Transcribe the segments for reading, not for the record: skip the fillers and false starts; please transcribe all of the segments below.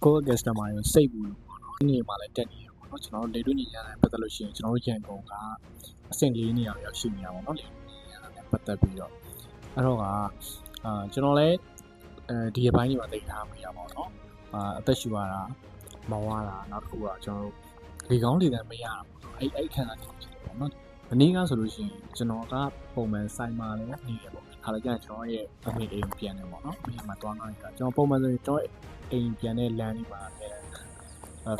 ကိုယ့် customer ကိုစိတ်ဘူးလို့ပေါ့နော်နေမှာလည်းတက်နေရပေါ့နော်ကျွန်တော်တို့လေတူညီရတဲ့ပတ်သက်လို့ရှိရင်ကျွန်တော်တို့ရန်ကုန်ကအဆင့်4နေရာရောက်ရှိနေရပါတော့လေတူညီရတဲ့ပတ်သက်ပြီးတော့အဲ့တော့ကကျွန်တော်လည်းဒီအပိုင်းတွေမှာသိထားမိရပါတော့အသက်ရှူရတာမောင်းရတာနောက်တစ်ခုကကျွန်တော်တို့လေကောင်းလေတန်းမရတာပေါ့နော်အဲ့ခံစားချက်ဖြစ်တယ်ပေါ့နော်ဒီနေ့ကဆိုလို့ရှိရင်ကျွန်တော်ကပုံမှန်ဆိုင်မှာလည်းနေရပေါ့ခါလိုက်ကျကျွန်တော်ရဲ့အမေအိမ်ပြန်နေပေါ့နော်အမေမှာတွားနေကြကျွန်တော်ပုံမှန်ဆိုရင်ကျွန်တော်အိမ်ပြန်တဲ့လမ်းလေးမှာ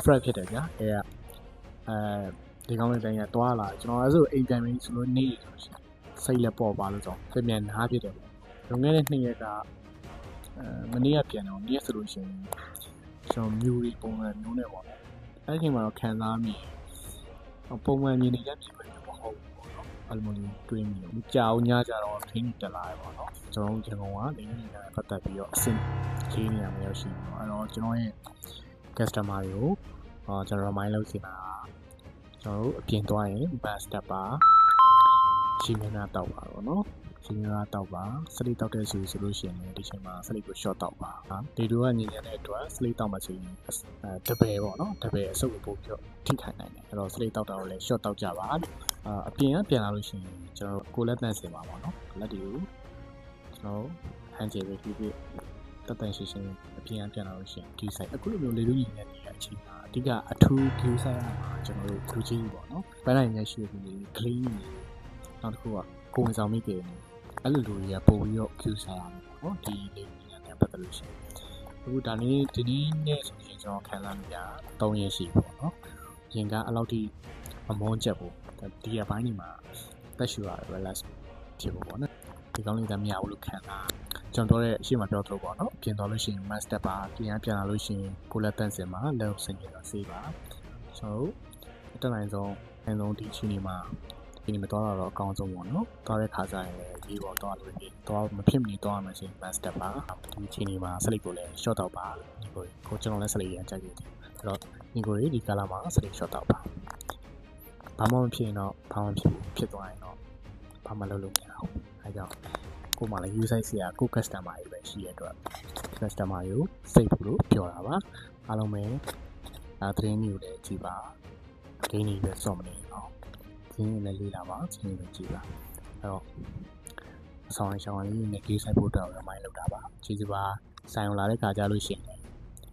fresh ဖြစ်တယ်ဗျာဒီကောင်းလေးတိုင်းကတွားလာကျွန်တော်အဲ့ဆိုအိမ်ပြန်ပြီးဆိုလို့နေရဆိုရှင်စိတ်လက်ပေါ်ပါလို့ဆိုပြန်နားဖြစ်တယ်လွန်ခဲ့တဲ့2ရက်ကမနေ့ကပြန်တော့နေ့ဆိုလို့ရှိရင်ကျွန်တော်မျိုးတွေပုံမှန်မျိုးနဲ့ပေါ့နော်အဲ့ဒီမှာတော့ခံစားမိပုံမှန်မြင်နေကြပြင်မယ်မဟုတ်ဘူးပေါ့နော်အဲ့လိုမျိုးတွေးမိလို့ကြာအောင်ညကြတော့ခင်းတက်လာတယ်ပေါ့နော်ကျွန်တော်ရန်ကုန်ကနေနေတာပတ်သက်ပြီးတော့အဆင့်ခင်းနေရမှာရှိတယ်အဲ့တော့ကျွန်တော်ရဲ့ customer တွေကိုကျွန်တော် remind လုပ်စီတာကျွန်တော်တို့အပြင်သွားရင် bus step ပါရှင်းနေတာတောက်ပါတော့နော်ရှင်းနေတာတောက်ပါစလိတောက်တဲ့ဆိုလို့ရှိရင်ဒီချိန်မှာစလိကို short တောက်ပါဒီလိုကညင်ညင်တဲ့အတွက်စလိတောက်မှဆိုရင်တပယ်ပေါ့နော်တပယ်အဆုပ်ပို့ပြီးတော့ထိခိုက်နိုင်တယ်အဲ့တော့စလိတောက်တာကိုလည်း short တောက်ကြပါအပြင်ကပြန်လာလို့ရှိရင်ကျွန်တော်ကိုလက်တန့်စင်ပါပေါ့နော်လက်တွေကိုကျွန်တော်ဟန်ဂျယ်ပဲပြီးပြီးတက်တန်ရှင်းရှင်းအပြင်ကပြန်လာလို့ရှိရင်ဒီ site အခုလိုမျိုးလေလူညီနေတဲ့အချိန်မှာအဓိကအထူး view site ရမှာကျွန်တော်တို့လူကြီးပေါ့နော်ပန်းနိုင်ရရှိပြီး clean နောက်တစ်ခုကကိုဝင်ဆောင်မိတယ်အဲ့လိုလူတွေကပို့ပြီးတော့ view site ရမှာပေါ့နော်ဒီလေညီနေတဲ့ပတ်သက်လို့ရှိရင်အခုဒါနေ့ဒီနေ့ဆိုရင်ကျွန်တော်ခံစားမိတာ3ရက်ရှိပေါ့နော်ရင်ကအလောက်ထိအမောချက်ပေါ့ဒီအပိုင်းဒီမှာတက်ရှူရ relax ဖြစ်ဖို့ပေါ့နော်ဒီကောင်းလေးတမ်းမရဘူးလို့ခံစားကျွန်တော်တို့ရဲ့အရှိမပြောသလိုပေါ့နော်ပြင်သွားလို့ရှိရင် master ပါပြန်လာလို့ရှိရင်ကိုလက်တန့်စင်မှာလက်စင်ကြတော့ဆေးပါကျွန်တော်တို့တက်နိုင်ဆုံးဒီအချိန်ဒီမှာဒီမတော်တော့အကောင်းဆုံးပေါ့နော်သွားတဲ့ခါကျရင်လည်းဒီပေါ်သွားလို့သွားမဖြစ်မနေသွားမှချင်း master ပါဒီအချိန်ဒီမှာစလိတ်ကိုလည်း short တော့ပါဒီကိုကျွန်တော်လည်းစလိတ်ရန်ကြိုက်တယ်အဲ့တော့ဒီကိုဒီကလာမှာစလိတ် short တော့ပါဘာမှမဖြစ်ရင်တော့ဘာမှဖြစ်သွားရင်တော့ဘာမှလုပ်လို့မရဘူးအဲကြောင့်ကိုမှလည်း user စီကကို customer တွေပဲရှိရတဲ့အတွက် customer ကိုစိတ်ဖို့လို့ပြောတာပါအားလုံးပဲသတင်းမျိုးလည်းကြည့်ပါဂိမ်းတွေပဲစောင့်မနေအောင်ဂိမ်းတွေလည်းလေးလာပါချင်းတွေကြည့်ပါအဲ့တော့ဆောင်းရှောင်းလေးနဲ့ game site ဖို့တော့ remind လုပ်တာပါကျေးဇူးပါဆိုင်အောင်လာတဲ့ခါကြလို့ရှိရင်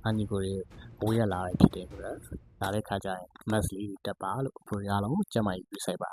အညီကိုတွေဘိုးရလာတယ်ဖြစ်တယ်ဆိုတော့လာတဲ့ခါကျရင် mass လေးတက်ပါလို့ပြောရအောင်ကျမကြီးပြဆိုင်ပါ